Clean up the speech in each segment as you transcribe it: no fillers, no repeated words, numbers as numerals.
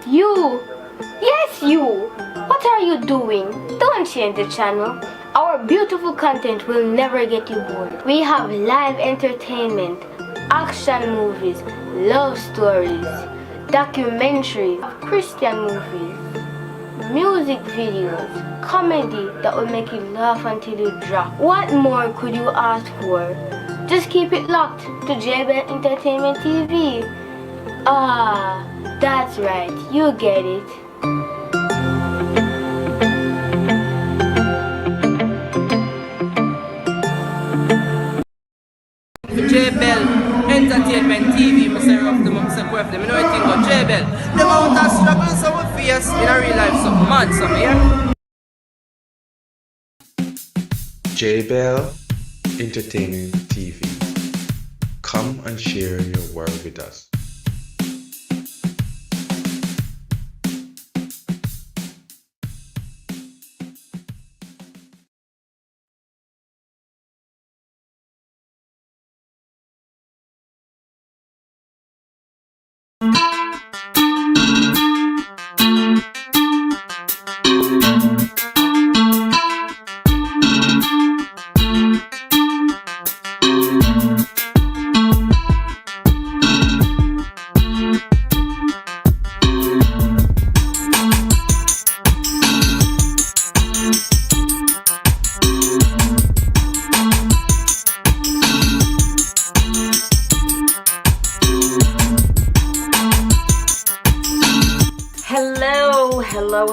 You! Yes, you! What are you doing? Don't change the channel. Our beautiful content will never get you bored. We have live entertainment, action movies, love stories, documentaries, Christian movies, music videos, comedy that will make you laugh until you drop. What more could you ask for? Just keep it locked to JBL Entertainment TV. Ah, that's right, you get it. JBL Entertainment TV, Mr. Rough them, Mr. Quirf them, you know anything about JBL. The amount of struggles so we face in a real life, something mad, something, yeah? JBL Entertainment TV. Come and share your world with us.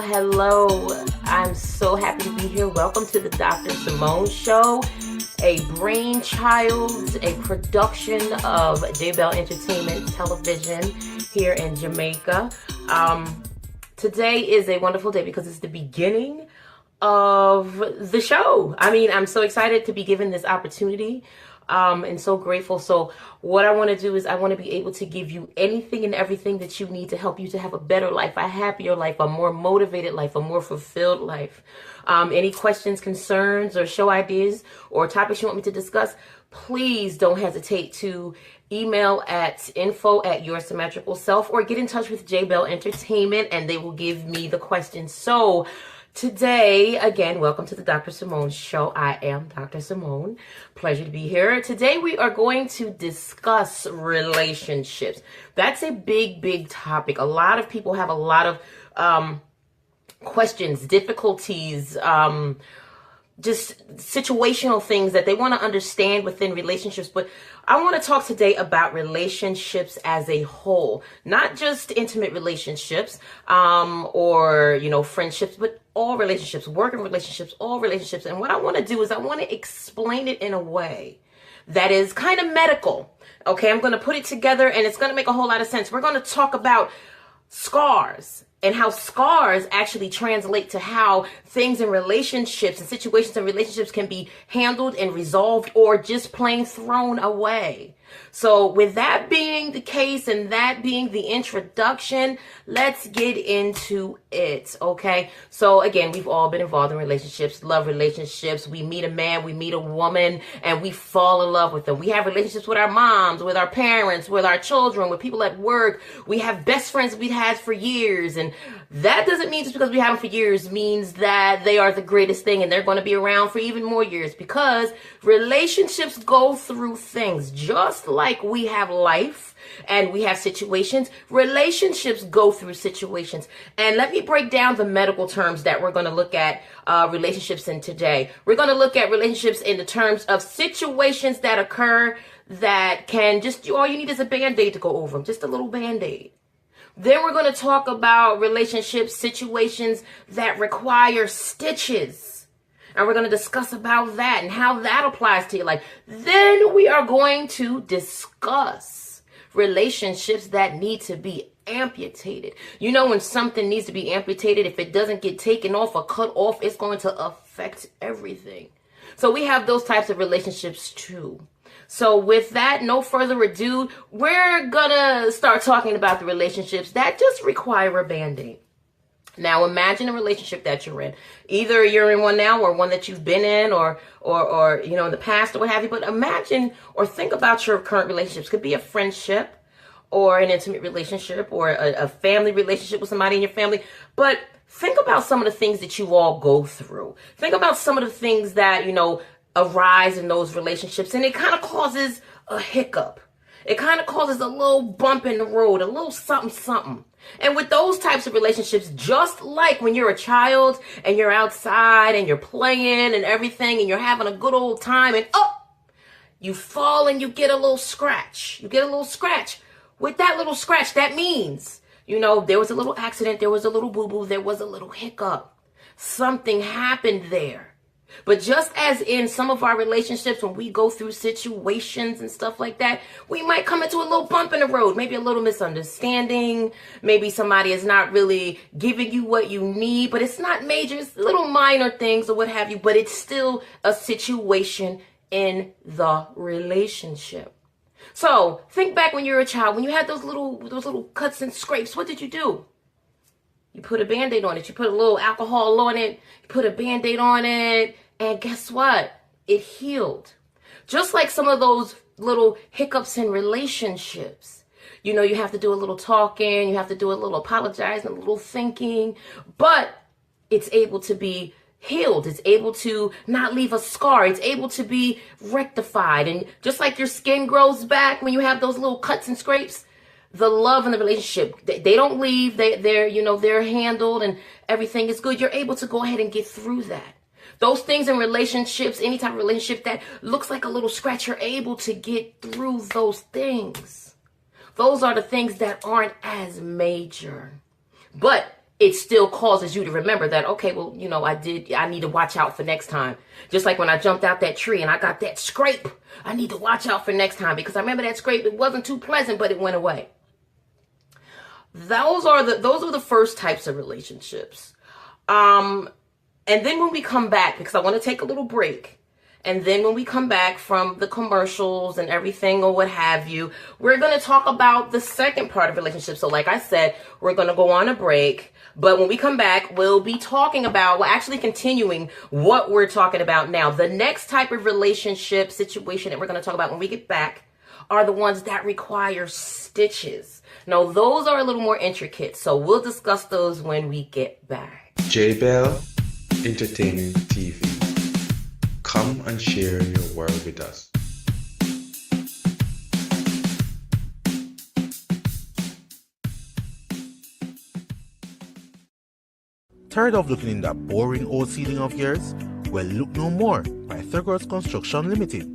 Hello. I'm so happy to be here. Welcome to the Dr. Samone Show, a brainchild, a production of JBL Entertainment Television here in Jamaica. Today is a wonderful day because it's the beginning of the show. I mean, I'm so excited to be given this opportunity. And so grateful. So what I want to do is I want to be able to give you anything and everything that you need to help you to have a better life, a happier life, a more motivated life, a more fulfilled life. Any questions, concerns, or show ideas or topics you want me to discuss, please don't hesitate to email at info@yoursymmetricalself or get in touch with JBL Entertainment and they will give me the questions. So today, again, welcome to the Dr. Samone Show. I am Dr. Samone. Pleasure to be here. Today, we are going to discuss relationships. That's a big topic. A lot of people have a lot of questions, difficulties, just situational things that they want to understand within relationships. But I want to talk today about relationships as a whole, not just intimate relationships, or, friendships, but all relationships, working relationships, all relationships. And what I want to do is I want to explain it in a way that is kind of medical. Okay. I'm going to put it together and it's going to make a whole lot of sense. We're going to talk about scars and how scars actually translate to how things in relationships and situations in relationships can be handled and resolved or just plain thrown away. So with that being the case and that being the introduction, let's get into it, okay? So again, we've all been involved in relationships, love relationships. We meet a man, we meet a woman, and we fall in love with them. We have relationships with our moms, with our parents, with our children, with people at work. We have best friends we've had for years, and that doesn't mean just because we have them for years means that they are the greatest thing and they're going to be around for even more years, because relationships go through things just like we have life and we have situations. Relationships go through situations. And let me break down the medical terms that we're going to look at relationships in today. We're going to look at relationships in the terms of situations that occur that can just, all you need is a Band-Aid to go over them, just a little Band-Aid. Then we're going to talk about relationships, situations that require stitches. And we're going to discuss about that and how that applies to your life. Then we are going to discuss relationships that need to be amputated. You know, when something needs to be amputated, if it doesn't get taken off or cut off, it's going to affect everything. So we have those types of relationships too. So with that, no further ado, we're gonna start talking about the relationships that just require a Band-Aid. Now imagine a relationship that you're in. Either you're in one now or one that you've been in or in the past or what have you. But imagine or think about your current relationships. Could be a friendship or an intimate relationship or a family relationship with somebody in your family. But think about some of the things that you all go through. Think about some of the things that, arise in those relationships, and it kind of causes a hiccup. It kind of causes a little bump in the road, a little something, something. And with those types of relationships, just like when you're a child and you're outside and you're playing and everything and you're having a good old time and you fall and you get a little scratch. You get a little scratch. With that little scratch, that means, there was a little accident, there was a little boo-boo, there was a little hiccup. Something happened there. But just as in some of our relationships, when we go through situations and stuff like that, we might come into a little bump in the road, maybe a little misunderstanding. Maybe somebody is not really giving you what you need, but it's not major. It's little minor things or what have you, but it's still a situation in the relationship. So think back when you were a child, when you had those little cuts and scrapes, what did you do? You put a Band-Aid on it. You put a little alcohol on it. You put a Band-Aid on it. And guess what? It healed. Just like some of those little hiccups in relationships. You have to do a little talking. You have to do a little apologizing, a little thinking. But it's able to be healed. It's able to not leave a scar. It's able to be rectified. And just like your skin grows back when you have those little cuts and scrapes, the love in the relationship, they don't leave. They're handled and everything is good. You're able to go ahead and get through that. Those things in relationships, any type of relationship that looks like a little scratch, you're able to get through those things. Those are the things that aren't as major. But it still causes you to remember that, okay, well, I need to watch out for next time. Just like when I jumped out that tree and I got that scrape, I need to watch out for next time because I remember that scrape. It wasn't too pleasant, but it went away. Those are the first types of relationships. And then when we come back, because I want to take a little break, and then when we come back from the commercials and everything or what have you, we're going to talk about the second part of relationships. So like I said, we're going to go on a break. But when we come back, we'll be talking about, actually continuing what we're talking about now. The next type of relationship situation that we're going to talk about when we get back are the ones that require stitches. Now, those are a little more intricate, so we'll discuss those when we get back. J-Bell Entertainment TV. Come and share your world with us. Tired of looking in that boring old ceiling of yours? Well, look no more. Pythagoras Construction Limited.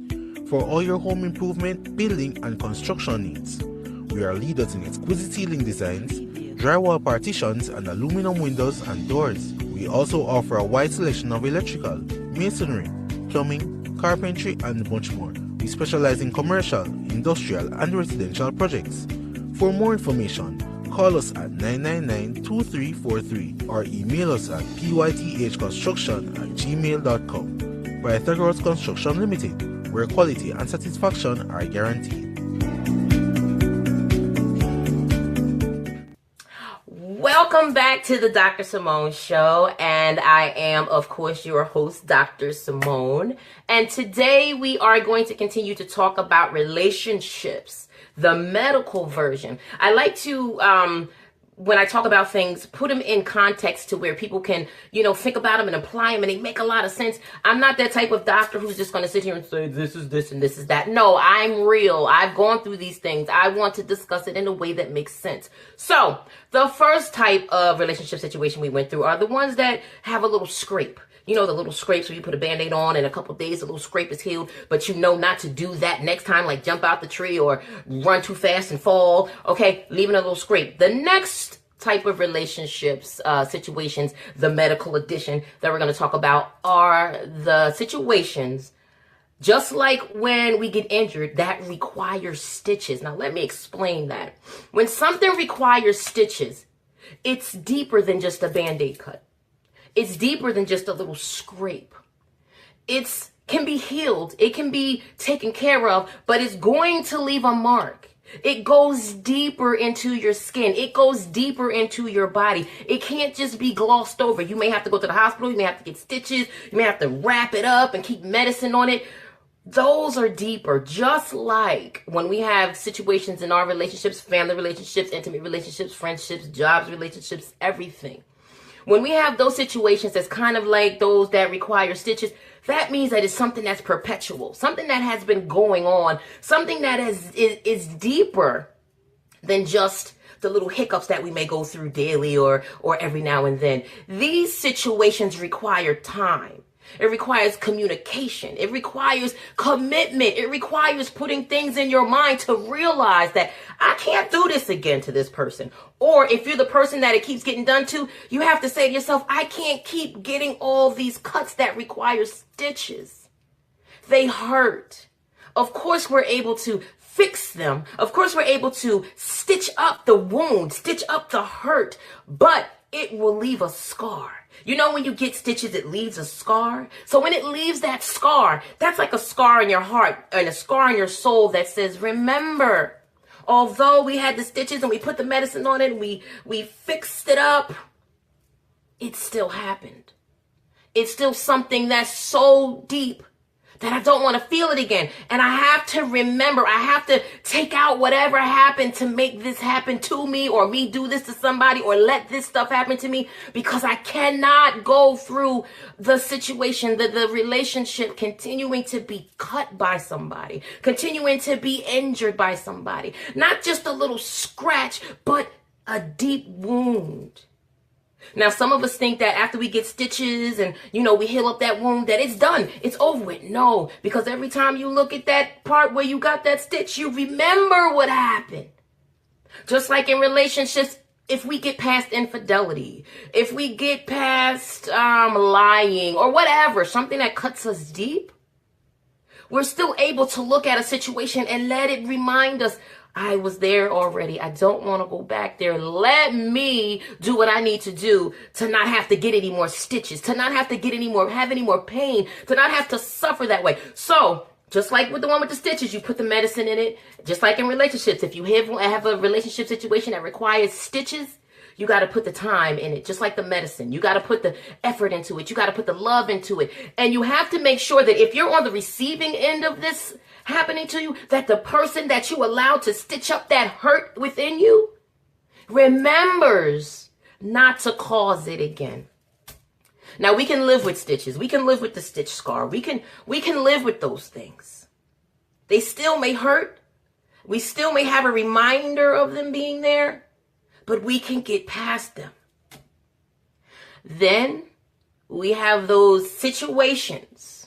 For all your home improvement, building and construction needs. We are leaders in exquisite ceiling designs, drywall partitions and aluminum windows and doors. We also offer a wide selection of electrical, masonry, plumbing, carpentry and much more. We specialize in commercial, industrial and residential projects. For more information, call us at 999-2343 or email us at pythconstruction@gmail.com. Pythagoras Construction Limited, where quality and satisfaction are guaranteed. Welcome back to the Dr. Samone Show, and I am, of course, your host, Dr. Samone. And today we are going to continue to talk about relationships, the medical version. I like to, when I talk about things, put them in context to where people can, think about them and apply them and they make a lot of sense. I'm not that type of doctor who's just going to sit here and say, this is this and this is that. No, I'm real. I've gone through these things. I want to discuss it in a way that makes sense. So the first type of relationship situation we went through are the ones that have a little scrape. The little scrapes where you put a Band-Aid on and a couple of days the little scrape is healed, but you know not to do that next time, like jump out the tree or run too fast and fall. Okay, leaving a little scrape. The next type of relationships, situations, the medical edition that we're going to talk about are the situations, just like when we get injured, that requires stitches. Now, let me explain that. When something requires stitches, it's deeper than just a Band-Aid cut. It's deeper than just a little scrape. It can be healed. It can be taken care of, but it's going to leave a mark. It goes deeper into your skin. It goes deeper into your body. It can't just be glossed over. You may have to go to the hospital. You may have to get stitches. You may have to wrap it up and keep medicine on it. Those are deeper, just like when we have situations in our relationships, family relationships, intimate relationships, friendships, jobs, relationships, everything. When we have those situations that's kind of like those that require stitches, that means that it's something that's perpetual, something that has been going on, something that is deeper than just the little hiccups that we may go through daily or every now and then. These situations require time. It requires communication. It requires commitment. It requires putting things in your mind to realize that I can't do this again to this person. Or if you're the person that it keeps getting done to, you have to say to yourself, I can't keep getting all these cuts that require stitches. They hurt. Of course, we're able to fix them. Of course, we're able to stitch up the wound, stitch up the hurt, but it will leave a scar. You know, when you get stitches, it leaves a scar. So when it leaves that scar, that's like a scar in your heart and a scar in your soul that says, remember, although we had the stitches and we put the medicine on it, and we fixed it up, it still happened. It's still something that's so deep that I don't want to feel it again. And I have to remember, I have to take out whatever happened to make this happen to me, or me do this to somebody, or let this stuff happen to me, because I cannot go through the situation, the relationship continuing to be cut by somebody, continuing to be injured by somebody. Not just a little scratch, but a deep wound. Now, some of us think that after we get stitches and, we heal up that wound, that it's done. It's over with. No, because every time you look at that part where you got that stitch, you remember what happened. Just like in relationships, if we get past infidelity, if we get past lying or whatever, something that cuts us deep, we're still able to look at a situation and let it remind us, I was there already. I don't want to go back there. Let me do what I need to do to not have to get any more stitches, to not have to have any more pain, to not have to suffer that way. So just like with the one with the stitches, you put the medicine in it. Just like in relationships, if you have a relationship situation that requires stitches, you got to put the time in it, just like the medicine. You got to put the effort into it. You got to put the love into it. And you have to make sure that if you're on the receiving end of this happening to you, that the person that you allowed to stitch up that hurt within you remembers not to cause it again. Now, we can live with stitches. We can live with the stitch scar. We can live with those things. They still may hurt. We still may have a reminder of them being there, but we can get past them. Then we have those situations,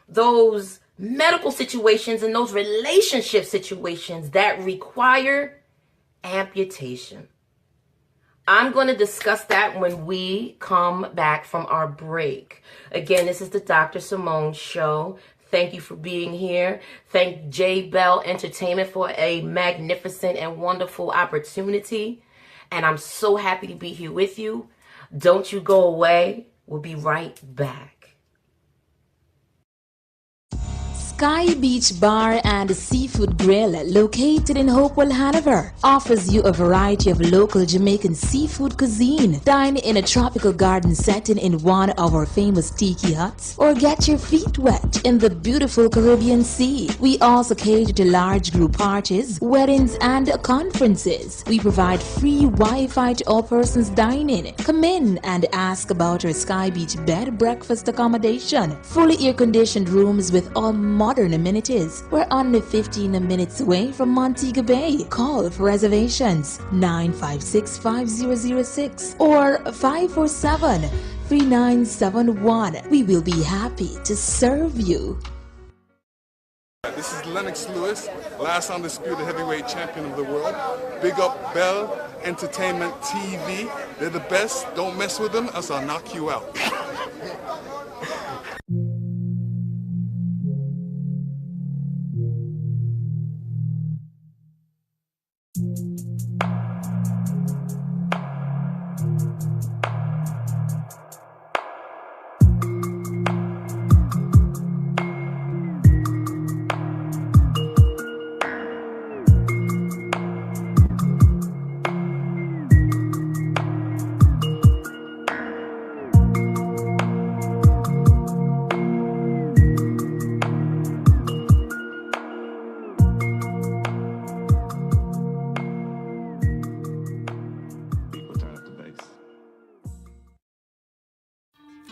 those medical situations and those relationship situations that require amputation. I'm going to discuss that when we come back from our break. Again, this is the Dr. Samone Show. Thank you for being here. Thank J Bell Entertainment for a magnificent and wonderful opportunity. And I'm so happy to be here with you. Don't you go away. We'll be right back. Sky Beach Bar and Seafood Grill, located in Hopewell, Hanover, offers you a variety of local Jamaican seafood cuisine. Dine in a tropical garden setting in one of our famous tiki huts, or get your feet wet in the beautiful Caribbean Sea. We also cater to large group parties, weddings, and conferences. We provide free Wi-Fi to all persons dining. Come in and ask about our Sky Beach bed breakfast accommodation. Fully air-conditioned rooms with all modern amenities. We're only 15 minutes away from Montego Bay. Call for reservations 956-5006 or 547-3971. We will be happy to serve you. This is Lennox Lewis, last undisputed heavyweight champion of the world. Big up Bell Entertainment TV. They're the best. Don't mess with them, else I'll knock you out.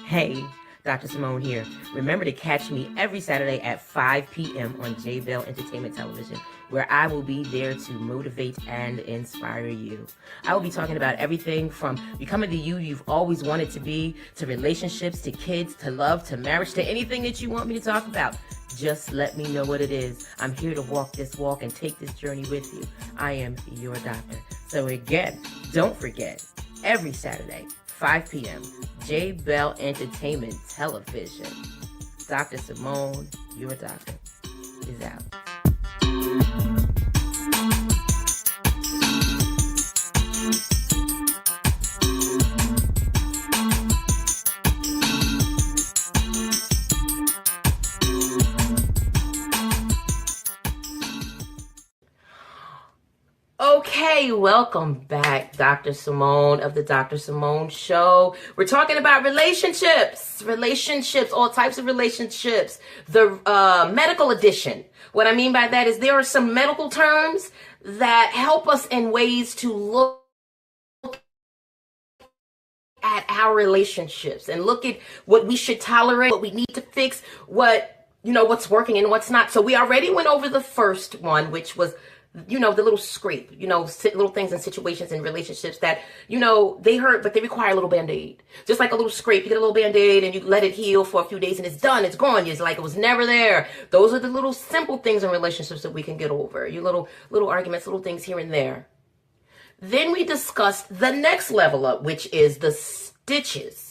Hey, Dr. Samone here. Remember to catch me every Saturday at 5 p.m. on J Bell Entertainment Television, where I will be there to motivate and inspire you. I will be talking about everything from becoming the you've always wanted to be, to relationships, to kids, to love, to marriage, to anything that you want me to talk about. Just let me know what it is. I'm here to walk this walk and take this journey with you. I am your doctor. So again, don't forget, every Saturday, 5 p.m., J Bell Entertainment Television. Dr. Samone, your doctor, is out. Okay, welcome back, Dr. Samone of the Dr. Samone Show. We're talking about relationships, all types of relationships, the medical edition. What I mean by that is there are some medical terms that help us in ways to look at our relationships and look at what we should tolerate, what we need to fix, what's working and what's not. So we already went over the first one, which was the little scrape, little things and situations and relationships that, they hurt, but they require a little Band-Aid. Just like a little scrape, you get a little Band-Aid and you let it heal for a few days and it's done, it's gone. It's like it was never there. Those are the little simple things in relationships that we can get over. You little arguments, little things here and there. Then we discussed the next level up, which is the stitches.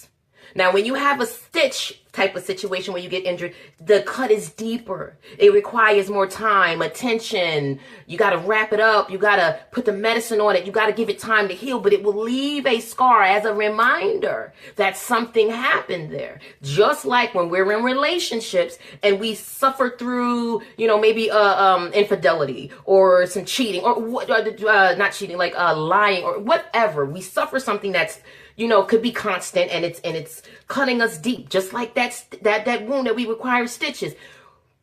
Now, when you have a stitch type of situation where you get injured, the cut is deeper. It requires more time, attention. You got to wrap it up. You got to put the medicine on it. You got to give it time to heal, but it will leave a scar as a reminder that something happened there. Just like when we're in relationships and we suffer through, maybe infidelity or some cheating or not cheating, like lying or whatever. We suffer something that's could be constant and it's cutting us deep, just like that wound that we require stitches.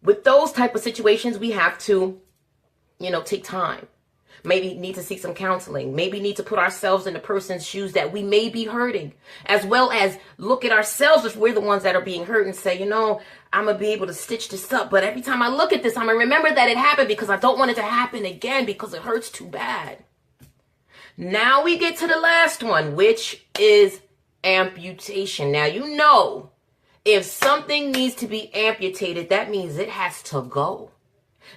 With those type of situations, we have to, take time. Maybe need to seek some counseling. Maybe need to put ourselves in the person's shoes that we may be hurting, as well as look at ourselves if we're the ones that are being hurt and say, I'm going to be able to stitch this up. But every time I look at this, I'm going to remember that it happened because I don't want it to happen again because it hurts too bad. Now we get to the last one, which is amputation. Now, if something needs to be amputated, that means it has to go.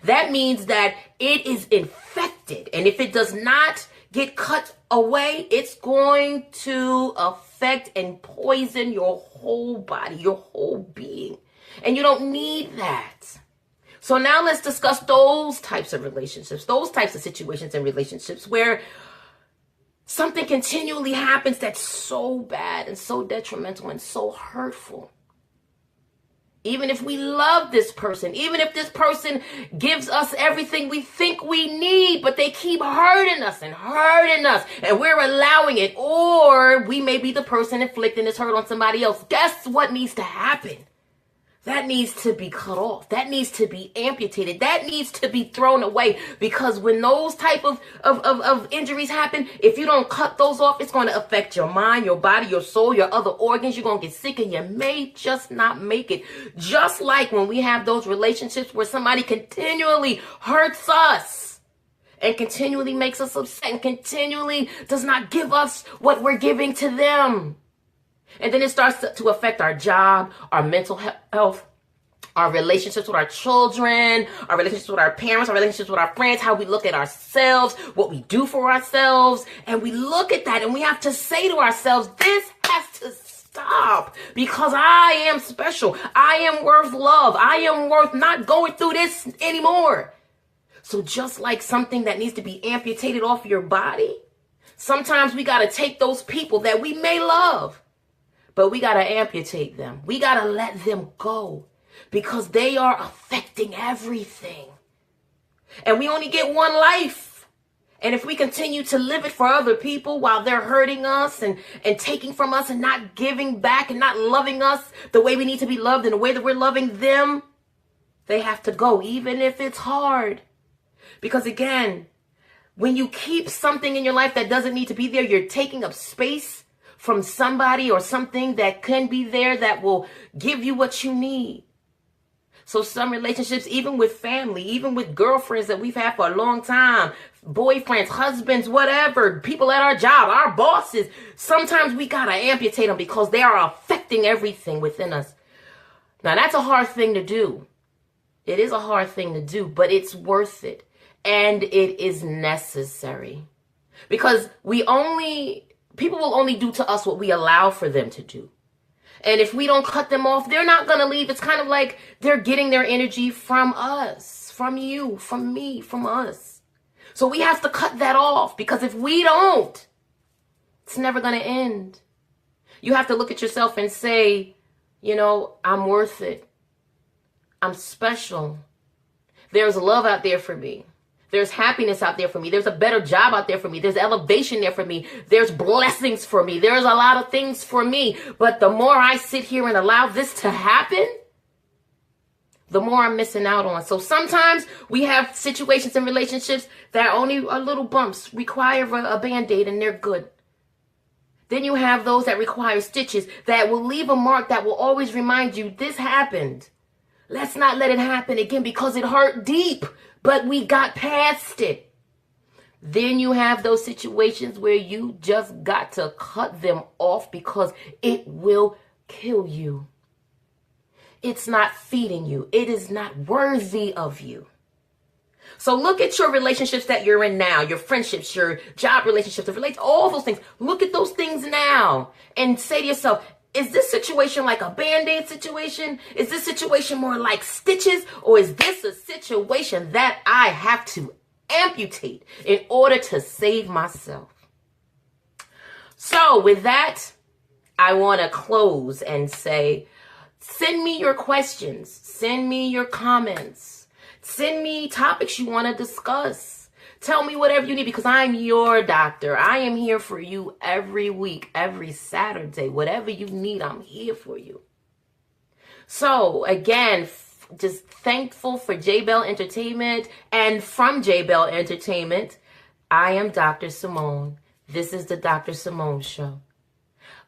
That means that it is infected. And if it does not get cut away, it's going to affect and poison your whole body, your whole being. And you don't need that. So now let's discuss those types of relationships, those types of situations and relationships where something continually happens that's so bad and so detrimental and so hurtful. Even if we love this person, even if this person gives us everything we think we need, but they keep hurting us and we're allowing it, or we may be the person inflicting this hurt on somebody else. Guess what needs to happen? That needs to be cut off. That needs to be amputated. That needs to be thrown away, because when those type of injuries happen, if you don't cut those off, it's going to affect your mind, your body, your soul, your other organs. You're going to get sick and you may just not make it. Just like when we have those relationships where somebody continually hurts us and continually makes us upset and continually does not give us what we're giving to them. And then it starts to affect our job, our mental health, our relationships with our children, our relationships with our parents, our relationships with our friends, how we look at ourselves, what we do for ourselves. And we look at that and we have to say to ourselves, this has to stop, because I am special. I am worth love. I am worth not going through this anymore. So just like something that needs to be amputated off your body, sometimes we got to take those people that we may love, but we got to amputate them. We got to let them go, because they are affecting everything. And we only get one life. And if we continue to live it for other people while they're hurting us and taking from us and not giving back and not loving us the way we need to be loved and the way that we're loving them, they have to go, even if it's hard. Because again, when you keep something in your life that doesn't need to be there, you're taking up space from somebody or something that can be there that will give you what you need. So some relationships, even with family, even with girlfriends that we've had for a long time, boyfriends, husbands, whatever, people at our job, our bosses, sometimes we gotta amputate them because they are affecting everything within us. Now that's a hard thing to do. It is a hard thing to do, but it's worth it. And it is necessary. Because people will only do to us what we allow for them to do. And if we don't cut them off, they're not going to leave. It's kind of like they're getting their energy from us, from you, from me, from us. So we have to cut that off, because if we don't, it's never going to end. You have to look at yourself and say, I'm worth it. I'm special. There's love out there for me. There's happiness out there for me. There's a better job out there for me. There's elevation there for me. There's blessings for me. There's a lot of things for me. But the more I sit here and allow this to happen, the more I'm missing out on. So sometimes we have situations in relationships that only are little bumps, require a Band-Aid, and they're good. Then you have those that require stitches that will leave a mark that will always remind you, this happened. Let's not let it happen again, because it hurt deep. But we got past it. Then you have those situations where you just got to cut them off because it will kill you. It's not feeding you. It is not worthy of you. So look at your relationships that you're in now, your friendships, your job relationships, all those things. Look at those things now and say to yourself, is this situation like a Band-Aid situation? Is this situation more like stitches? Or is this a situation that I have to amputate in order to save myself? So with that, I want to close and say, send me your questions. Send me your comments. Send me topics you want to discuss. Tell me whatever you need, because I'm your doctor. I am here for you every week, every Saturday. Whatever you need, I'm here for you. So again, just thankful for J Bell Entertainment. And from J Bell Entertainment, I am Dr. Samone. This is the Dr. Samone Show.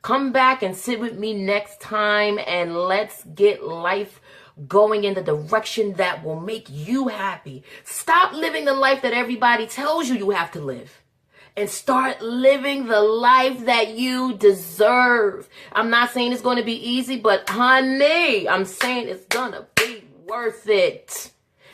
Come back and sit with me next time, and let's get life going in the direction that will make you happy. Stop living the life that everybody tells you you have to live, and start living the life that you deserve. I'm not saying it's going to be easy, but honey, I'm saying it's going to be worth it.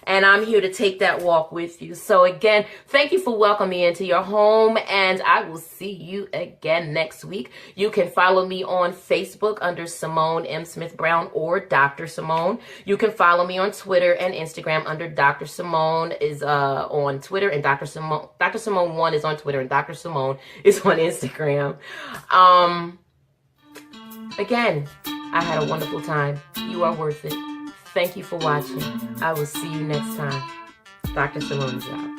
And I'm here to take that walk with you. So again, thank you for welcoming me into your home, and I will see you again next week. You can follow me on Facebook under Samone M. Smith Brown or Dr. Samone. You can follow me on Twitter and Instagram under Dr. Samone is on Twitter, and Dr. Samone 1 is on Twitter, and Dr. Samone is on Instagram. Again, I had a wonderful time. You are worth it. Thank you for watching. I will see you next time. Dr. Simone's out.